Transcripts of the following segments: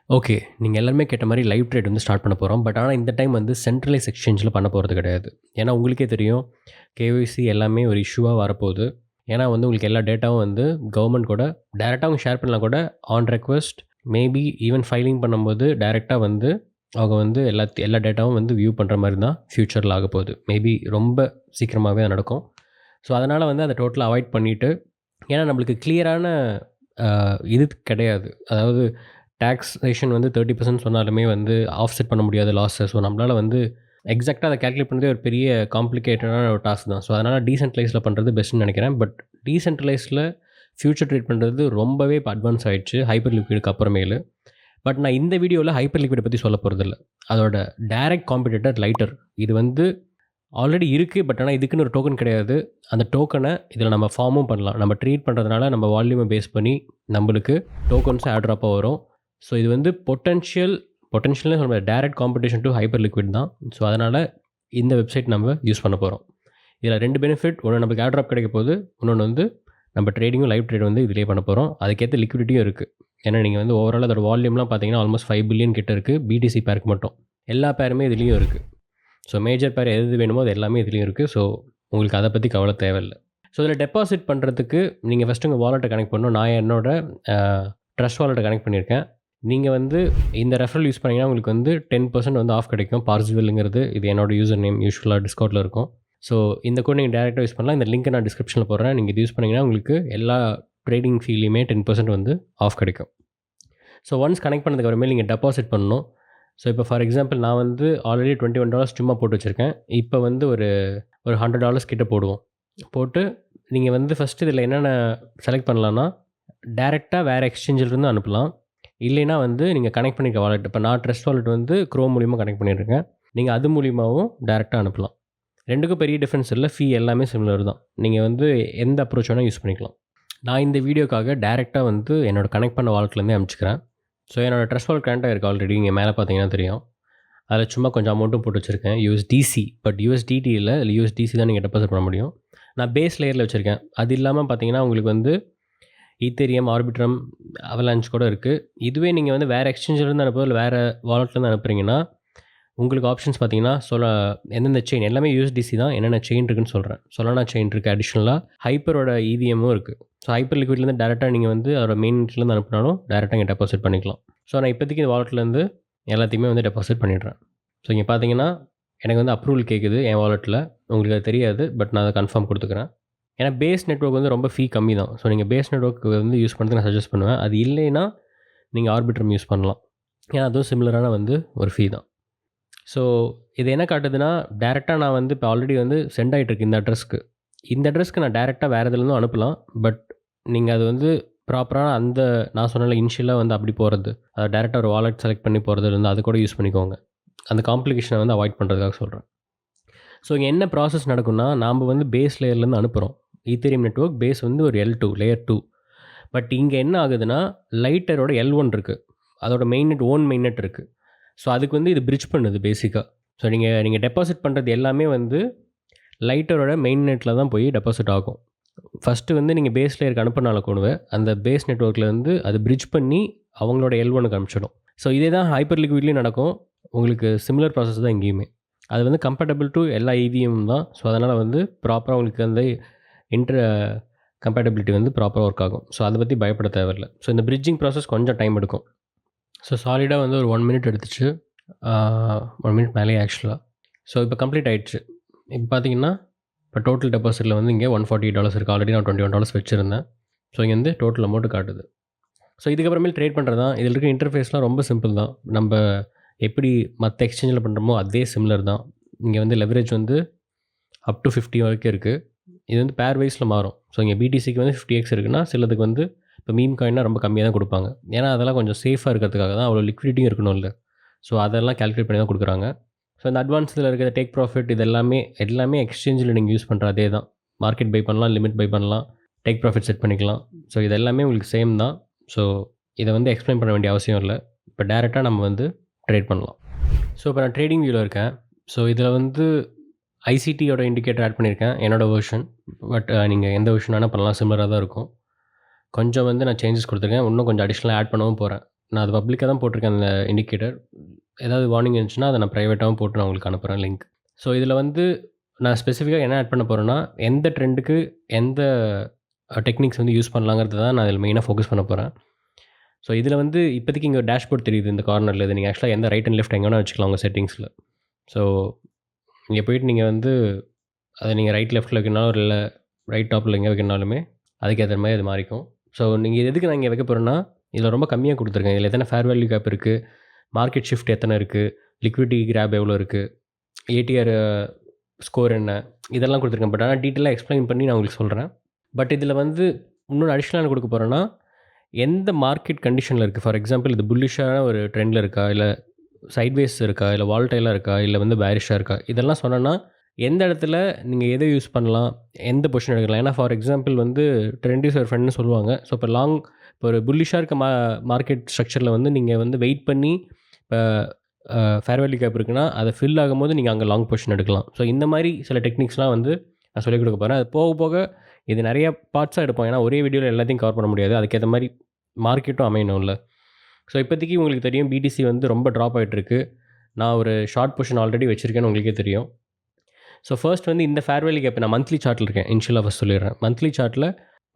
Okay. நீங்க எல்லாருமே கேட்ட மாரி லைவ் ட்ரேட் வந்து ஸ்டார்ட் பண்ண போறோம். பட் ஆனா இந்த டைம் வந்து சென்ட்ரலைஸ் எக்ஸ்சேஞ்சில பண்ண போறது கிடையாது. ஏன்னா உங்களுக்கே தெரியும், கேஒய்சி எல்லாமே ஒரு இஷ்யூவா வரப்போது. ஏன்னா வந்து உங்களுக்கு எல்லா டேட்டாவும் வந்து கவர்மெண்ட் கூட டைரக்ட்டா அவங்க ஷேர் பண்ணலாம் கூட on request maybe even filing பண்ணும்போது டைரக்ட்டா வந்து அவங்க வந்து எல்லா டேட்டாவும் வந்து வியூ பண்ற மாரி தான் ஃபியூச்சர்ல ஆகப்போகுது. மேபி ரொம்ப சீக்கிரமாவே அது நடக்கும். ஸோ அதனால வந்து அத டோட்டலா அவாய்ட் பண்ணிட்டு ஏன்னா நம்மளுக்கு கிளியரான இது கிடையாது. அதாவது டாக்ஸேஷன் வந்து 30% சொன்னாலுமே வந்து ஆஃப்செட் பண்ண முடியாத லாஸ. ஸோ நம்மளால வந்து எக்ஸாக்ட்டா அத கால்குலேட் பண்ணுறதே ஒரு பெரிய காம்ப்ளிகேட்டடான ஒரு டாஸ்க் தான். ஸோ அதனால டீசென்ட்ரலைஸ்ல பண்றது பெஸ்ட்டுன்னு நெனைக்கிறேன். பட் டீசென்ட்ரலைஸ்ல ஃபியூச்சர் ட்ரேட் பண்ணுறது ரொம்பவே இப்போ அட்வான்ஸ் ஆயிடுச்சு. ஹைப்பர் லிக்விடுக்கு அப்புறமேலு. பட் நான் இந்த வீடியோல ஹைப்பர் லிக்விட பத்தி சொல்ல போறதில்ல. அதோட டைரக்ட் காம்படிட்டர் லைட்டர். இது வந்து ஆல்ரெடி இருக்கு. பட் ஆனா இதுக்குன்னு ஒரு டோக்கன் கிடையாது. அந்த டோக்கன இதில நம்ம ஃபார்மும் பண்ணலாம். நம்ம ட்ரீட் பண்றதுனால நம்ம வால்யூம பேஸ் பண்ணி நம்பளுக்கு டோக்கன்ஸும் ஏர் ட்ராப்பா வரும். ஸோ இது வந்து பொட்டன்ஷியல்னு சொல்ல முடியாது. Direct competition to hyper liquid தான். ஸோ அதனால இந்த வெப்சைட் நம்ம யூஸ் பண்ண போறோம். இதில 2 பெனிஃபிட். ஒண்ணு நமக்கு ஏர் ட்ராப் கிடைக்க போகுது. இன்னொன்னு வந்து நம்ம ட்ரேடிங்கும் லைவ் ட்ரேட் வந்து இதிலேயே பண்ண போறோம். அதுக்கேத்த லிக்விடிட்டியும் இருக்கு. ஏன்னா நீங்க வந்து ஓவராலா அதோட வால்யூம்லாம் பார்த்தீங்கன்னா, ஆல்மோஸ்ட் 5 பில்லியன் கிட்ட இருக்கு. பிடிசி பேருக்கு மட்டும். எல்லா பேருமே இதுலயும் இருக்கு. ஸோ மேஜர் பேர் எது வேணுமோ அது எல்லாமே இதுலயும் இருக்கு. ஸோ உங்களுக்கு அத பத்தி கவல தேவையில்ல. ஸோ இதில டெபாசிட் பண்றதுக்கு நீங்க ஃபர்ஸ்ட்டு உங்க வாலெட்ட கனெக்ட் பண்ணணும். நான் என்னோட ட்ரஸ்ட் வாலெட்ட கனெக்ட் பண்ணியிருக்கேன். நீங்க வந்து இந்த ரெஃபரல் யூஸ் பண்ணீங்கன்னா, உங்களுக்கு வந்து 10% வந்து ஆஃப் கிடைக்கும். பார்ஸ்வெல்ங்கிறது இது என்னோட யூசர் நேம். யூசுவலா டிஸ்கவுண்ட்ல இருக்கும். ஸோ இந்த கோட் நீங்க டைரக்ட்டா யூஸ் பண்ணலாம். இந்த லிங்க்க நான் டிஸ்கிரிப்ஷன்ல போடுறேன். நீங்க இது யூஸ் பண்ணீங்கன்னா, உங்களுக்கு எல்லா ட்ரேடிங் ஃபீலயுமே 10% வந்து ஆஃப் கிடைக்கும். ஸோ ஒன்ஸ் கனெக்ட் பண்ணதுக்கு அப்புறமேல் நீங்க டெபாசிட் பண்ணணும். ஸோ இப்போ ஃபார் எக்ஸாம்பிள் நான் வந்து ஆல்ரெடி $21 சும்மா போட்டு வச்சிருக்கேன். இப்போ வந்து ஒரு $100 கிட்ட போடுவோம். போட்டு நீங்க வந்து ஃபர்ஸ்ட்டு இதில என்னென்ன செலக்ட் பண்ணலான்னா, டைரக்ட்டா வேற எக்ஸ்சேஞ்சிலருந்து அனுப்பலாம். இல்லைன்னா வந்து நீங்க கனெக்ட் பண்ணியிருக்க வாலெட். இப்போ நான் ட்ரஸ்ட் வாலெட் வந்து குரோம் மூலியமா கனெக்ட் பண்ணியிருக்கேன். நீங்க அது மூலியமாவும் டைரக்ட்டா அனுப்பலாம். 2க்கும் பெரிய டிஃபரன்ஸ் இல்ல. ஃபீ எல்லாமே சிமிலர் தான். நீங்க வந்து எந்த அப்ரோச் வேணா யூஸ் பண்ணிக்கலாம். நான் இந்த வீடியோக்காக டைரக்ட்டா வந்து என்னோட கனெக்ட் பண்ண வாலெட்லேருந்தே அனுப்பிச்சுக்கிறேன். ஸோ என்னோட ட்ரஸ்ட் வாலெட் கனெக்ட் ஆயிருக்கு ஆல்ரெடி. இங்க மேல பார்த்தீங்கன்னா தெரியும். அதில சும்மா கொஞ்சம் அமௌண்ட்டும் போட்டு வச்சிருக்கேன். USDC பட் USDT இல்ல. இதுல USDC தான் நீங்க டெபாசிட் பண்ண முடியும். நான் பேஸ் லேயர்ல வச்சிருக்கேன். அது இல்லாம பார்த்தீங்கன்னா, உங்களுக்கு வந்து ஈத்தீரியம், ஆர்பிட்ரம், அவலான்ச் கூட இருக்கு. இதுவே நீங்க வந்து வேற எக்ஸ்சேஞ்சிலருந்து அனுப்புறதோ, இல்ல வேற வாலெட்லேருந்து அனுப்புறீங்கன்னா, உங்களுக்கு ஆப்ஷன்ஸ் பார்த்தீங்கன்னா, எந்தெந்த செயின் எல்லாமே USDC தான். என்னென்ன செயின் இருக்குன்னு சொல்றேன். சொலானா செயின் இருக்கு அடிஷனலா. ஹைப்பரோட EVMமும் இருக்கு. ஸோ ஹைப்பர் லிக்விட்லேருந்து டைரக்ட்டா நீங்க வந்து அதோட மெயின் நெட்லேருந்து அனுப்புனாலும் டைரக்ட்டா இங்க டெபாசிட் பண்ணிக்கலாம். ஸோ நான் இப்போதைக்கு இந்த வாலெட்லேருந்து எல்லாத்தையுமே வந்து டெபாசிட் பண்ணிடுறேன். ஸோ இங்க பார்த்தீங்கன்னா, எனக்கு வந்து அப்ரூவல் கேட்குது என் வாலெட்ல. உங்களுக்கு அது தெரியாது. பட் நான் அத கன்ஃபார்ம் குடுத்துக்கிறேன். ஏன்னா பேஸ் நெட்வொர்க் வந்து ரொம்ப ஃபீ கம்மி தான். ஸோ நீங்க பேஸ் நெட்வொர்க் வந்து யூஸ் பண்ணுறதுக்கு நான் சஜெஸ்ட் பண்ணுவேன். அது இல்லைன்னா, நீங்க ஆர்பிட்ரம் யூஸ் பண்ணலாம். ஏன்னா அதுவும் சிமிலரான வந்து ஒரு ஃபீ தான். ஸோ இது என்ன காட்டுதுன்னா, டைரக்ட்டா நான் வந்து இப்போ ஆல்ரெடி வந்து சென்ட் ஆயிட்டுருக்கு இந்த அட்ரஸ்க்கு. இந்த அட்ரஸ்க்கு நான் டைரக்ட்டா வேற எதுலேருந்தும் அனுப்பலாம். பட் நீங்க அது வந்து ப்ராப்பரா அந்த நான் சொன்னேன்ல இனிஷியலா வந்து அப்படி போறது. அத டைரக்ட்டா ஒரு வாலெட் செலக்ட் பண்ணி போறது இருந்தா அது கூட யூஸ் பண்ணிக்கோங்க. அந்த காம்ப்ளிகேஷன வந்து அவாய்ட் பண்றதுக்காக சொல்றேன். ஸோ இங்க என்ன ப்ராசஸ் நடக்கும்னா, நாம வந்து பேஸ் லேயர்லேருந்து அனுப்புறோம். ஈத்தீரியம் நெட்வொர்க் பேஸ் வந்து ஒரு L2 லேயர் 2. பட் இங்க என்ன ஆகுதுன்னா, லைட்டரோட L1 இருக்கு. அதோட மெயின் நெட் இருக்கு. ஸோ அதுக்கு வந்து இது பிரிட்ஜ் பண்ணுது பேசிக்கா. ஸோ நீங்க டெபாசிட் பண்றது எல்லாமே வந்து லைட்டரோட மெயின் நெட்ல தான் போய் டெபாசிட் ஆகும். ஃபர்ஸ்ட்டு வந்து நீங்க பேஸ் லேயருக்கு அனுப்புனால கூடவே, அந்த பேஸ் நெட்வொர்க்லேருந்து அது பிரிட்ஜ் பண்ணி அவங்களோட L1க்கு அனுப்பிச்சிடும். ஸோ இதே தான் ஹைப்பர் லிக்விட்லயும் நடக்கும். உங்களுக்கு சிமிலர் ப்ராசஸ் தான் இங்கேயுமே. அது வந்து கம்பேட்டபிள் டூ எல்லா EVM தான். ஸோ அதனால வந்து ப்ராப்பரா உங்களுக்கு அந்த கம்பேட்டபிலிட்டி வந்து ப்ராப்பரா ஒர்க் ஆகும். ஸோ அத பத்தி பயப்பட தேவையில்ல. ஸோ இந்த பிரிட்ஜிங் ப்ராசஸ் கொஞ்சம் டைம் எடுக்கும். ஸோ சாலிடா வந்து ஒரு 1 மினிட் எடுத்துச்சு. 1 மினிட் மேலேயே ஆக்சுவலா. ஸோ இப்போ கம்ப்ளீட் ஆயிடுச்சு. இப்போ பார்த்தீங்கன்னா, இப்போ டோட்டல் டெபாசிட்ல வந்து இங்க $148 இருக்கு. ஆல்ரெடி நான் $21 வச்சிருந்தேன். ஸோ இங்க வந்து டோட்டல் அமௌண்ட் காட்டுது. ஸோ இதுக்கப்புறமேல் ட்ரேட் பண்றது தான். இதில இருக்க இன்டர்ஃபேஸ்லாம் ரொம்ப சிம்பிள் தான். நம்ப எப்படி மத்த எக்ஸ்சேஞ்சில பண்றோமோ அதே சிமிலர் தான். இங்க வந்து லெவரேஜ் வந்து அப் டூ 50 வரைக்கும் இருக்கு. இது வந்து பேர் வைஸ்ல மாறும். ஸோ இங்க BTCக்கு வந்து 50x இருக்குன்னா, சிலதுக்கு வந்து இப்போ மீம் காயின்னா ரொம்ப கம்மியா தான் குடுப்பாங்க. ஏன்னா அதெல்லாம் கொஞ்சம் சேஃபா இருக்கிறதுக்காக தான். அவ்வளோ லிக்விடிட்டியும் இருக்கணும்ல. ஸோ அதெல்லாம் கால்குலேட் பண்ணி தான் குடுக்குறாங்க. ஸோ இந்த அட்வான்ஸ்ல இருக்கிற டேக் ப்ராஃபிட் இது எல்லாமே எக்ஸ்சேஞ்சில நீங்க யூஸ் பண்ற அதே தான். மார்க்கெட் பை பண்ணலாம், லிமிட் பை பண்ணலாம், டேக் ப்ராஃபிட் செட் பண்ணிக்கலாம். ஸோ இது எல்லாமே உங்களுக்கு சேம் தான். ஸோ இத வந்து எக்ஸ்பிளைன் பண்ண வேண்டிய அவசியம் இல்ல. இப்போ டைரக்ட்டா நம்ம வந்து ட்ரேட் பண்ணலாம். ஸோ இப்போ நான் ட்ரேடிங் வியூல இருக்கேன். ஸோ இதில வந்து ICTயோட இண்டிகேட்டர் ஆட் பண்ணியிருக்கேன். என்னோட வெர்ஷன். பட் நீங்க எந்த வெர்ஷன் வேணா பண்ணலாம். சிமிலரா தான் இருக்கும். கொஞ்சம் வந்து நான் சேஞ்சஸ் குடுத்துருக்கேன். இன்னும் கொஞ்சம் அடிஷனலா ஆட் பண்ணவும் போறேன். நான் அது பப்ளிக்காக தான் போட்டிருக்கேன் அந்த இண்டிகேட்டர். ஏதாவது வார்னிங் இருந்துச்சுன்னா அதை நான் ப்ரைவேட்டாகவும் போட்டு நான் உங்களுக்கு அனுப்புகிறேன் லிங்க். ஸோ இதில் வந்து நான் ஸ்பெசிஃபிக்காக என்ன ஆட் பண்ண போகிறேன்னா, எந்த ட்ரெண்டுக்கு எந்த டெக்னிக்ஸ் வந்து யூஸ் பண்ணலாங்கிறது தான் நான் இதில் மெயினாக ஃபோக்கஸ் பண்ண போகிறேன். ஸோ இதில் வந்து இப்போதைக்கு இங்கே டேஷ்போர்ட் தெரியுது இந்த கார்னரில். இது நீங்கள் ஆக்சுவலாக எந்த ரைட் அண்ட் லெஃப்ட் எங்கே வேணால் வச்சுக்கலாம் உங்கள் செட்டிங்ஸில். ஸோ இங்கே போயிட்டு நீங்கள் வந்து அதை நீங்கள் ரைட் லெஃப்ட்டில் வைக்கணும்னாலும் இல்லை ரைட் டாப்பில் எங்கே வைக்கணும்னாலுமே அதுக்கேற்ற மாதிரி அது மாறிக்கும். ஸோ நீங்கள் எதுக்கு நான் இங்கே வைக்க போகிறேன்னா, இதில் ரொம்ப கம்மியாக கொடுத்துருக்கேன். இதில் எத்தனை ஃபேர் வேல்யூ கேப் இருக்குது, மார்க்கெட் ஷிஃப்ட் எத்தனை இருக்குது, லிக்விடிட்டி கிராப் எவ்வளோ இருக்குது, ஏடிஆர் ஸ்கோர் என்ன, இதெல்லாம் கொடுத்துருக்கேன். பட் ஆனால் டீட்டெயிலாக எக்ஸ்பிளைன் பண்ணி நான் உங்களுக்கு சொல்கிறேன். பட் இதில் வந்து இன்னொன்று அடிஷ்னலாக கொடுக்க போகிறேன்னா, எந்த மார்க்கெட் கண்டிஷனில் இருக்குது. ஃபார் எக்ஸாம்பிள் இது புல்லிஷான ஒரு ட்ரெண்டில் இருக்கா, இல்லை சைட்வேஸ் இருக்கா, இல்லை வால்டைலாக இருக்கா, இல்லை வந்து பேரிஷாக இருக்கா, இதெல்லாம் சொன்னோன்னா எந்த இடத்துல நீங்கள் எதை யூஸ் பண்ணலாம், எந்த பொசிஷன் எடுக்கலாம். ஏன்னா ஃபார் எக்ஸாம்பிள் வந்து ட்ரெண்ட் இஸ் யுவர் ஃப்ரெண்ட்னு சொல்லுவாங்க. ஸோ இப்போ ஒரு புல்லிஷாக இருக்க மார்க்கெட் ஸ்ட்ரக்சரில் வந்து நீங்கள் வந்து வெயிட் பண்ணி இப்போ ஃபேர் வேல்யூ கேப் இருக்குன்னா அதை ஃபில் ஆகும்போது நீங்கள் அங்கே லாங் பொசிஷன் எடுக்கலாம். ஸோ இந்த மாதிரி சில டெக்னிக்ஸ்லாம் வந்து நான் சொல்லிக் கொடுக்க போகிறேன். அது போக போக இது நிறைய பார்ட்ஸாக எடுப்போம். ஏன்னா ஒரே வீடியோவில் எல்லாத்தையும் கவர் பண்ண முடியாது. அதுக்கேற்ற மாதிரி மார்க்கெட்டும் அமையணும்ல. ஸோ இப்போதைக்கு உங்களுக்கு தெரியும் பிடிசி வந்து ரொம்ப ட்ராப் ஆகிட்டுருக்கு. நான் ஒரு ஷார்ட் பொசிஷன் ஆல்ரெடி வச்சுருக்கேன்னு உங்களுக்கே தெரியும். ஸோ ஃபர்ஸ்ட் வந்து இந்த ஃபேர் வேல்யூ கேப் நான் மந்த்லி சார்ட்டில் இருக்கேன். இன்ஷியலாக ஃபஸ்ட் சொல்லிடுறேன். மந்த்லி சார்ட்டில்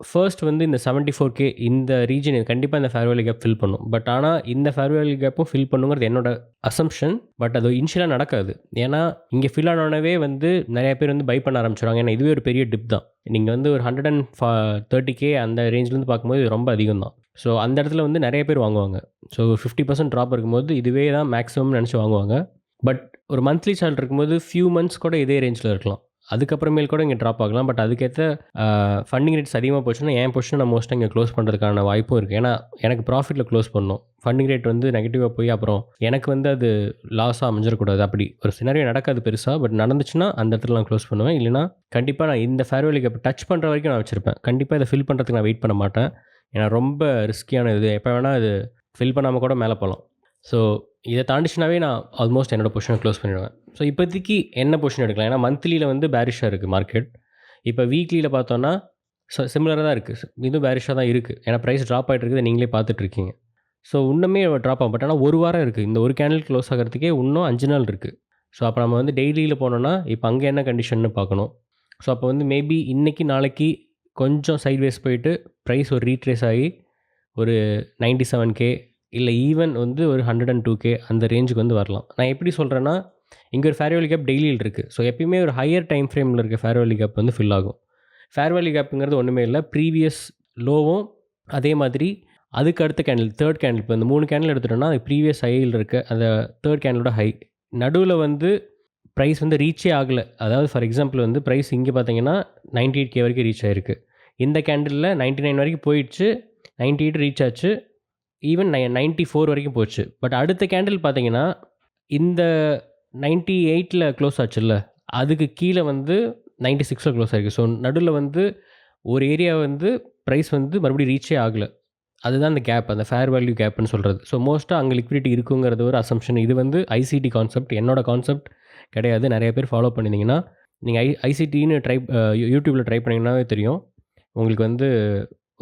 ஃபர்ஸ்ட் வந்து இந்த 74K இந்த ரீஜன் கண்டிப்பாக இந்த ஃபேர் வேல்யூ கேப் ஃபில் பண்ணும். பட் ஆனால் இந்த ஃபேர் வேல்யூ கேப்பும் ஃபில் பண்ணுங்கிறது என்னோட அசம்ஷன். பட் அது இன்ஷியலாக நடக்காது. ஏன்னா இங்கே ஃபில் ஆனோடனே வந்து நிறைய பேர் வந்து பை பண்ண ஆரம்பிச்சிடுவாங்க. ஏன்னா இதுவே ஒரு பெரிய டிப் தான். நீங்கள் வந்து ஒரு 130K அந்த ரேஞ்சிலேருந்து பார்க்கும்போது இது ரொம்ப அதிகம் தான். ஸோ அந்த இடத்துல வந்து நிறைய பேர் வாங்குவாங்க. ஸோ 50% ட்ராப் இருக்கும்போது இதுவே தான் மேக்ஸிமம் நினச்சி வாங்குவாங்க. பட் ஒரு மந்த்லி சார்ட் இருக்கும்போது ஃபியூ மந்த்ஸ் கூட இதே ரேஞ்சில் இருக்கலாம். அதுக்கப்புறமேல் கூட இங்கே ட்ராப் ஆகலாம். பட் அதுக்கேற்ற ஃபண்டிங் ரேட்ஸ் அதிகமாக போச்சுன்னா என் பொசிஷன் நான் மோஸ்ட்டாக இங்கே க்ளோஸ் பண்ணுறதுக்கான வாய்ப்பும் இருக்குது. ஏன்னா எனக்கு ப்ராஃபிட்டில் க்ளோஸ் பண்ணணும். ஃபண்டிங் ரேட் வந்து நெகட்டிவாக போய் அப்புறம் எனக்கு வந்து அது லாஸாக அமைஞ்சிடக்கூடாது. அப்படி ஒரு சினாரியோ நடக்காது பெருசாக. பட் நடந்துச்சுன்னா அந்த இடத்துல நான் க்ளோஸ் பண்ணுவேன். இல்லைனா கண்டிப்பாக நான் இந்த ஃபேர் வேல்யூ கேப் டச் பண்ணுற வரைக்கும் நான் வச்சுருப்பேன். கண்டிப்பாக இதை ஃபில் பண்ணுறதுக்கு நான் வெயிட் பண்ண மாட்டேன். ஏன்னா ரொம்ப ரிஸ்கியான இது. எப்போ வேணால் இது ஃபில் பண்ணாமல் கூட மேலே போகலாம். ஸோ இதை தாண்டிச்சுனாவே நான் ஆல்மோஸ்ட் என்னோடய பொசிஷனை க்ளோஸ் பண்ணிடுவேன். ஸோ இப்போதைக்கு என்ன பொசிஷன் எடுக்கலாம். ஏன்னா மந்த்லியில் வந்து பேரிஷாக இருக்குது மார்க்கெட். இப்போ வீக்லியில் பார்த்தோன்னா சிமிலராக தான் இருக்குது. இதுவும் பேரிஷாக தான் இருக்குது. ஏன்னா ப்ரைஸ் ட்ராப் ஆகிட்டு இருக்குது, நீங்களே பார்த்துட்ருக்கீங்க. ஸோ இன்னுமே ட்ராப் ஆகும். பட் ஆனால் ஒரு வாரம் இருக்குது. இந்த ஒரு கேண்டில் க்ளோஸ் ஆகிறதுக்கே இன்னும் 5 நாள் இருக்குது. ஸோ அப்போ நம்ம வந்து டெய்லியில் போனோன்னா இப்போ அங்கே என்ன கண்டிஷன்னு பார்க்கணும். ஸோ அப்போ வந்து மேபி இன்றைக்கி நாளைக்கு கொஞ்சம் சைட்வேஸ் போயிட்டு ப்ரைஸ் ஒரு ரீட்ரேஸ் ஆகி ஒரு 97K இல்லை ஈவன் வந்து ஒரு 102K அந்த ரேஞ்சுக்கு வந்து வரலாம். நான் எப்படி சொல்கிறேன்னா, இங்கே ஒரு ஃபேர் வேல்யூ கேப் டெய்லியில் இருக்குது. ஸோ எப்பயுமே ஒரு ஹையர் டைம் ஃப்ரேமில் இருக்க ஃபேர் வேல்யூ கேப் வந்து ஃபில் ஆகும். ஃபேர் வேல்யூ கேப்புங்கிறது ஒன்றுமே இல்லை. ப்ரீவியஸ் லோவும் அதே மாதிரி அதுக்கு அடுத்த கேண்டில் தேர்ட் கேண்டில் இப்போ இந்த 3 கேண்டில் எடுத்துட்டோம்னா அது ப்ரீவியஸ் ஹையில் இருக்க அந்த தேர்ட் கேண்டிலோட ஹை நடுவில் வந்து ப்ரைஸ் வந்து ரீச்சே ஆகலை. அதாவது ஃபார் எக்ஸாம்பிள் வந்து ப்ரைஸ் இங்கே பார்த்தீங்கன்னா 98K வரைக்கும் ரீச் ஆகிருக்கு. இந்த கேண்டிலில் 99 வரைக்கும் போயிடுச்சு, 98 ரீச் ஆச்சு, ஈவன் 94 வரைக்கும் போச்சு. பட் அடுத்த கேண்டில் பார்த்தீங்கன்னா இந்த 98ல் க்ளோஸ் ஆச்சுல்ல, அதுக்கு கீழே வந்து 96ல் க்ளோஸ் ஆகிருக்கு. ஸோ நடுவில் வந்து ஒரு ஏரியா வந்து ப்ரைஸ் வந்து மறுபடியும் ரீச்சே ஆகலை. அதுதான் அந்த கேப், அந்த ஃபேர் வேல்யூ கேப்னு சொல்கிறது. ஸோ மோஸ்ட்டாக அங்கே லிக்விடிட்டி இருக்குங்கிறது ஒரு அசம்ஷன். இது வந்து ஐசிடி கான்செப்ட், என்னோட கான்செப்ட் கிடையாது. நிறைய பேர் ஃபாலோ பண்ணியிருந்தீங்கன்னா நீங்கள் ஐசிடின்னு யூடியூப்பில் ட்ரை பண்ணிங்கன்னாவே தெரியும். உங்களுக்கு வந்து